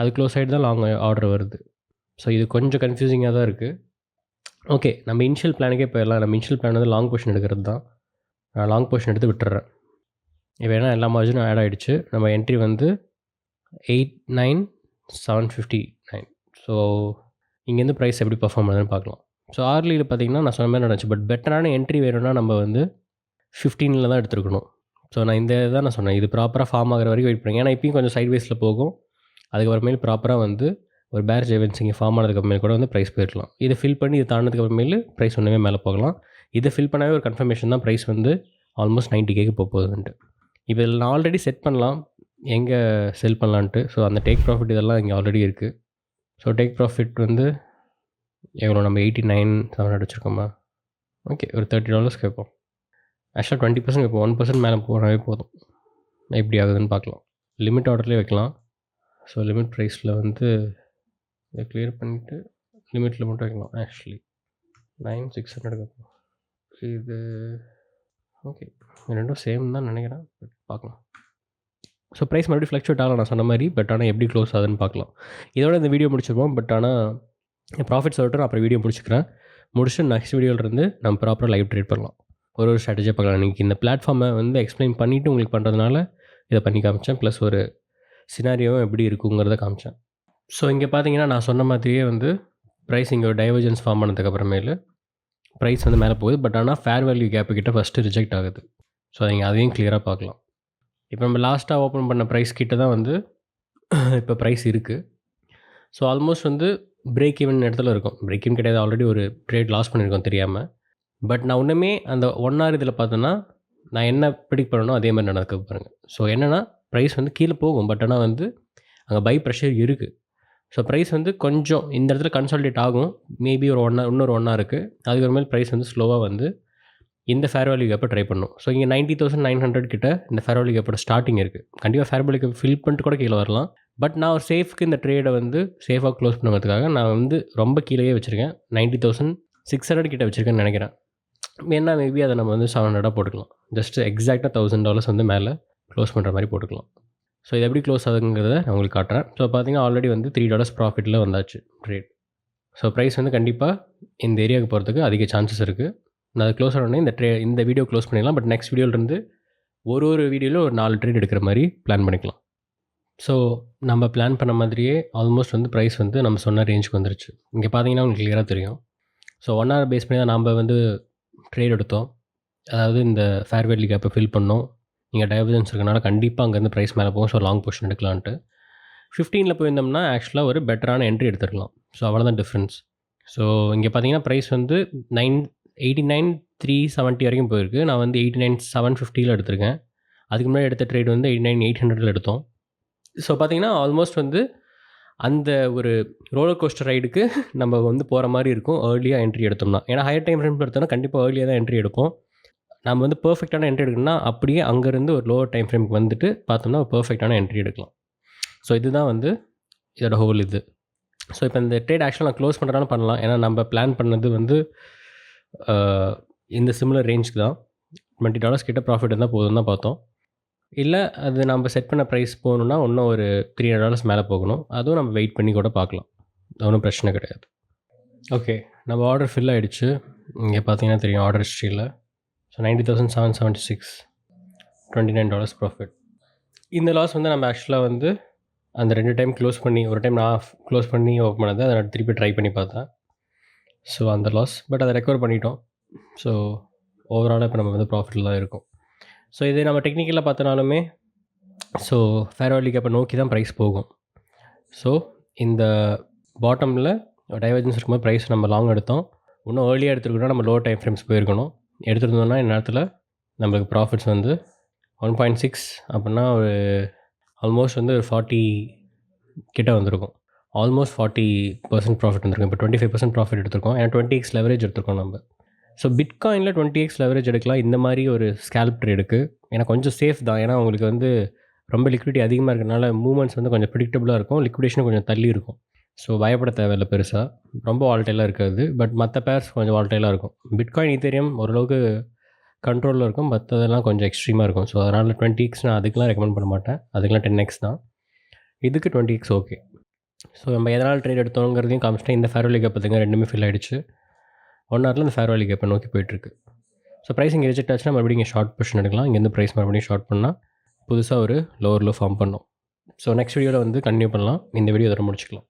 அது க்ளோஸ் ஆயிட்டு தான் லாங் ஆர்டர் வருது. ஸோ இது கொஞ்சம் கன்ஃப்யூசிங்கா தான் இருக்கு. ஓகே. நம்ம இனிஷியல் பிளானுக்கே போயிடலாம். நம்ம இனிஷியல் பிளான் வந்து லாங் பொசிஷன் எடுக்கிறது தான். நான் லாங் பொசிஷன் எடுத்து விட்டுர்றேன். இப்போ ஏன்னா எல்லா மார்ஜினும் ஆட் ஆயிடுச்சு. நம்ம என்ட்ரி வந்து 89759. ஸோ இங்கேருந்து பிரைஸ் எப்படி பெர்ஃபார்ம் பண்ணுதுன்னு பார்க்கலாம். ஸோ ஹார்லியில பார்த்தீங்கன்னா நான் சொன்ன மாரி நடந்துச்சு. பட் பெட்டரான என்ட்ரி வேணும்னா நம்ம வந்து 15ல தான் எடுத்துருக்கணும். ஸோ நான் இந்த இதான் நான் சொன்னேன். இது ப்ராப்பரா ஃபார்ம் ஆகுற வரைக்கும் வெயிட் பண்ணுங்க. ஏன்னா இப்பயும் கொஞ்சம் சைட்வேஸில போகும். அதுக்கப்புறமேல் ப்ராப்பரா வந்து ஒரு பேர் ஜெவன்ஸ் இங்கே ஃபார்ம் ஆனதுக்கப்புறமேல் கூட வந்து பிரைஸ் போயிருக்கலாம். இதை ஃபில் பண்ணி இது தாண்டினதுக்கு அப்புறமேலு பிரைஸ் ஒன்றுமே மேலே போகலாம். இதை ஃபில் பண்ணாவே ஒரு கன்ஃபர்மேஷன் தான் பிரைஸ் வந்து ஆல்மோஸ்ட் 90Kக்கு போகுதுன்ட்டு. இப்போ இதில் நான் ஆல்ரெடி செட் பண்ணலாம். எங்கே செல் பண்ணலான்ட்டு. ஸோ அந்த டேக் ப்ராஃபிட் இதெல்லாம் இங்கே ஆல்ரெடி இருக்கு. ஸோ டேக் ப்ராஃபிட் வந்து எவ்வளோ நம்ம 89,700 வச்சுருக்கோமா? ஓகே. ஒரு $30 கேட்போம். ஆக்சுவலா 20% இப்போ 1% மேலே போனாவே போதும். எப்படி ஆகுதுன்னு பார்க்கலாம். லிமிட் ஆர்டர்லேயே வைக்கலாம். ஸோ லிமிட் ப்ரைஸில் வந்து இதை கிளியர் பண்ணிவிட்டு லிமிட்டில் மட்டும் வைக்கலாம். ஆக்சுவலி 9600 கேட்போம். இது ஓகே. ரெண்டும் சேம் தான் நினைக்கிறேன். பட் பார்க்கலாம். ஸோ ப்ரைஸ் மறுபடியும் ஃப்ளக்சுவேட் ஆகலாம் நான் சொன்ன மாதிரி. பட் ஆனால் எப்படி க்ளோஸ் ஆகுதுன்னு பார்க்கலாம். இதோட இந்த வீடியோ முடிச்சிருப்போம். பட் ஆனால் ப்ராஃபிட் சொல்லிட்டு நான் அப்புறம் வீடியோ முடிச்சுக்கிறேன். முடிச்சுட்டு நெக்ஸ்ட் வீடியோவிலேருந்து நம்ம ப்ராப்பராக லைவ் ட்ரேட் பண்ணலாம். ஒரு ஸ்ட்ராட்டஜியாக பார்க்கலாம். இன்றைக்கி இந்த பிளாட்ஃபார்மை வந்து எக்ஸ்பிளைன் பண்ணிவிட்டு உங்களுக்கு பண்ணுறதுனால இதை பண்ணி காமிச்சேன். ப்ளஸ் ஒரு சினாரியோவும் எப்படி இருக்குங்கிறத காமிச்சேன். ஸோ இங்கே பார்த்தீங்கன்னா நான் சொன்ன மாதிரியே வந்து ப்ரைஸ் இங்கே ஒரு டைவர்ஜென்ஸ் ஃபார்ம் பண்ணதுக்கப்புறமேலு ப்ரைஸ் வந்து மேலே போகுது. பட் ஆனால் ஃபேர் வேல்யூ கேப்பு கிட்ட ஃபஸ்ட்டு ரிஜெக்ட் ஆகுது. ஸோ நீங்கள் அதையும் கிளியராக பார்க்கலாம். இப்போ நம்ம லாஸ்ட்டாக ஓப்பன் பண்ண ப்ரைஸ் கிட்ட தான் வந்து இப்போ ப்ரைஸ் இருக்குது. ஸோ ஆல்மோஸ்ட் வந்து பிரேக் ஈவன் இடத்துல இருக்கும். பிரேக் ஈவன் கிடையாது. ஆல்ரெடி ஒரு ட்ரேட் லாஸ் பண்ணியிருக்கோம் தெரியாமல். பட் நான் இன்னுமே அந்த 1 ஹவர் இதில் பார்த்தேன்னா நான் என்ன ப்ரிடிக்ட் பண்ணனோ அதே மாதிரி நடக்குது பாருங்கள். ஸோ என்னென்னா ப்ரைஸ் வந்து கீழே போகும். பட் ஆனால் வந்து அங்கே பை ப்ரெஷர் இருக்குது. ஸோ ப்ரைஸ் வந்து கொஞ்சம் இந்த இடத்துல கன்சாலிடேட் ஆகும். மேபி ஒரு இன்னொரு 1 ஹவர் அதுக்கப்புறமேல் ப்ரைஸ் வந்து ஸ்லோவாக வந்து இந்த ஃபேர் வேல்யூ கேப்பை ட்ரை பண்ணணும். ஸோ இங்கே 90,900 கிட்ட இந்த ஃபேர் வேல்யூ கேப்போட ஸ்டார்டிங் இருக்குது. கண்டிப்பாக ஃபேர் வேல்யூ கேப் ஃபில் பண்ணிட்டு கூட கீழே வரலாம். பட் நான் ஒரு சேஃப்க்கு இந்த ட்ரேடை வந்து சேஃபாக க்ளோஸ் பண்ணுறதுக்காக நான் வந்து ரொம்ப கீழேயே வச்சுருக்கேன். 90,600 கிட்ட வச்சுருக்கேன்னு நினைக்கிறேன். வேணா மேபி அதை நம்ம வந்து 700 போட்டுக்கலாம். ஜஸ்ட் எக்ஸாக்டாக $1,000 வந்து மேலே க்ளோஸ் பண்ணுற மாதிரி போட்டுக்கலாம். ஸோ இது எப்படி க்ளோஸ் ஆகுங்கிறத நான் உங்களுக்கு காட்டுறேன். ஸோ பார்த்தீங்கன்னா ஆல்ரெடி வந்து $3 ப்ராஃபிட்டில் வந்தாச்சு ட்ரேட். ஸோ ப்ரைஸ் வந்து கண்டிப்பாக இந்த ஏரியாவுக்கு போகிறதுக்கு அதிக சான்சஸ் இருக்குது. நான் அதை க்ளோஸ் ஆனோடனே இந்த வீடியோ க்ளோஸ் பண்ணிடலாம். பட் நெக்ஸ்ட் வீடியோவிலேருந்து ஒரு வீடியோவில் ஒரு 4 ட்ரேட் எடுக்கிற மாதிரி பிளான் பண்ணிக்கலாம். ஸோ நம்ம பிளான் பண்ண மாதிரியே ஆல்மோஸ்ட் வந்து ப்ரைஸ் வந்து நம்ம சொன்ன ரேஞ்சுக்கு வந்துருச்சு. இங்கே பார்த்தீங்கன்னா உங்களுக்கு கிளியராக தெரியும். ஸோ 1 ஹவர் பேஸ் பண்ணி தான் நம்ம வந்து ட்ரேட் எடுத்தோம். அதாவது இந்த ஃபேர் வேல்யூ கேப்பை ஃபில் பண்ணோம். இங்கே டைவர்ஜன்ஸ் இருக்கனால கண்டிப்பாக அங்கேருந்து ப்ரைஸ் மேலே போகும். ஸோ லாங் பொசிஷன் எடுக்கலான்ட்டு 15 போயிருந்தோம்னா ஆக்சுவலாக ஒரு பெட்டரான என்ட்ரி எடுத்துருக்கலாம். ஸோ அவ்வளோதான் டிஃப்ரென்ஸ். ஸோ இங்கே பார்த்தீங்கன்னா ப்ரைஸ் வந்து 89,370 வரைக்கும் போயிருக்கு. நான் வந்து 89,750 எடுத்திருக்கேன். அதுக்கு முன்னாடி எடுத்த ட்ரேட் வந்து 89,800 எடுத்தோம். ஸோ பார்த்தீங்கன்னா ஆல்மோஸ்ட் வந்து அந்த ஒரு ரோலர் கோஸ்டர் ரைடுக்கு நம்ம வந்து போகிற மாதிரி இருக்கும் ஏர்லியாக என்ட்ரி எடுத்தோம்னா. ஏன்னா ஹையர் டைம் ஃப்ரேம் எடுத்தோம்னா கண்டிப்பாக ஏர்லியாக தான் என்ட்ரி எடுப்போம். நம்ம வந்து பெர்ஃபெக்டான என்ட்ரி எடுக்கணும்னா அப்படியே அங்கேருந்து ஒரு லோவர் டைம் ஃப்ரேமுக்கு வந்துட்டு பார்த்தோம்னா ஒரு பெர்ஃபெக்டான என்ட்ரி எடுக்கலாம். ஸோ இதுதான் வந்து இதோட ஹோல் இது. ஸோ இப்போ இந்த ட்ரேட் ஆக்சுவலாக நான் க்ளோஸ் பண்ணுறதாலும் பண்ணலாம். ஏன்னா நம்ம பிளான் பண்ணது வந்து இந்த சிமிலர் ரேஞ்சுக்கு தான் $20 கிட்ட ப்ராஃபிட் இருந்தால் போதும் தான் பார்த்தோம். இல்லை அது நம்ம செட் பண்ண ப்ரைஸ் போகணுன்னா இன்னும் ஒரு $300 மேலே போகணும். அதுவும் நம்ம வெயிட் பண்ணி கூட பார்க்கலாம். ஒன்றும் பிரச்சனை கிடையாது. ஓகே, நம்ம ஆர்டர் ஃபில் ஆகிடுச்சு. இங்கே பார்த்தீங்கன்னா தெரியும் ஆர்டர் ஹிஸ்ட்ரியில். So 90,776 $29 profit. இந்த லாஸ் வந்து நம்ம ஆக்சுவலாக வந்து அந்த 2 டைம் க்ளோஸ் பண்ணி, ஒரு டைம் நான் க்ளோஸ் பண்ணி ஓப்பன் பண்ணது, அதை நான் திருப்பி ட்ரை பண்ணி பார்த்தேன். ஸோ அந்த லாஸ், பட் அதை ரெக்கவர் பண்ணிட்டோம். ஸோ ஓவராலாக இப்போ நம்ம வந்து ப்ராஃபிட்டில் தான் இருக்கும். ஸோ இது நம்ம டெக்னிக்கலாக பார்த்தனாலுமே ஸோ ஃபேர் வேல்யூ கேப்பை நோக்கி தான் ப்ரைஸ் போகும். ஸோ இந்த பாட்டமில் டைவர்ஜன்ஸ் இருக்கும்போது ப்ரைஸ் நம்ம லாங் எடுத்தோம். இன்னும் ஏர்லியாக எடுத்துருக்கோம்னா நம்ம லோ டைம் ஃப்ரேம்ஸ் போயிருக்கணும். எடுத்துருந்தோம்னா இந்த நேரத்தில் நம்மளுக்கு ப்ராஃபிட்ஸ் வந்து 1.6 அப்படின்னா ஒரு ஆல்மோஸ்ட் வந்து ஒரு 40 கிட்ட வந்திருக்கும். ஆல்மோஸ்ட் 40% ப்ராஃபிட் வந்திருக்கும். இப்போ 25% ப்ராஃபிட் எடுத்திருக்கோம். ஏன்னா 20x லெவரேஜ் எடுத்திருக்கோம் நம்ம. ஸோ பிட்காயினில் 20x லெவரேஜ் எடுக்கலாம் இந்த மாதிரி ஒரு ஸ்கேல்ப் ட்ரேடுக்கு. ஏன்னா கொஞ்சம் சேஃப் தான். ஏன்னா உங்களுக்கு வந்து ரொம்ப லிக்விடிட்டி அதிகமாக இருக்கிறனால மூவ்மெண்ட்ஸ் வந்து கொஞ்சம் ப்ரிடிக்டபுளாக இருக்கும். லிக்விடேஷனும் கொஞ்சம் தள்ளி இருக்கும். ஸோ பயப்பட தேவையில்லை பெருசாக. ரொம்ப வால்டைலாக இருக்காது. பட் மற்ற பேர்ஸ் கொஞ்சம் வால்டைலாக இருக்கும். பிட்காயின் ஈத்தேரியம் ஓரளவுக்கு கண்ட்ரோலில் இருக்கும். மற்றதெல்லாம் கொஞ்சம் எக்ஸ்ட்ரீமாக இருக்கும். ஸோ அதனால் 20x நான் அதுக்கெலாம் ரெக்கமெண்ட் பண்ண மாட்டேன். அதுக்கெலாம் 10x தான். இதுக்கு 20x ஓகே. ஸோ நம்ம எதனால் ட்ரேட் எடுத்தோங்கிறதையும் காமிச்சிட்டேன். இந்த ஃபேர் வேல்யூ கேப் பார்த்திங்க ரெண்டுமே ஃபில் ஆகிடுச்சு. 1 ஹவரில் இந்த ஃபேர் வேல்யூ கேப்பை நோக்கி போயிட்டுருக்கு. ஸோ ப்ரைஸ் இங்கே ரிஜெக்ட் ஆச்சுன்னா மறுபடியும் இங்கே ஷார்ட் பொசிஷன் எடுக்கலாம். இங்கேருந்து ப்ரைஸ் மறுபடியும் ஷார்ட் பண்ணால் புதுசாக ஒரு லோவர் லோ ஃபார்ம் பண்ணோம். ஸோ நெக்ஸ்ட் வீடியோவில் வந்து கண்டினியூ பண்ணலாம். இந்த வீடியோ இதோட முடிச்சுக்கலாம்.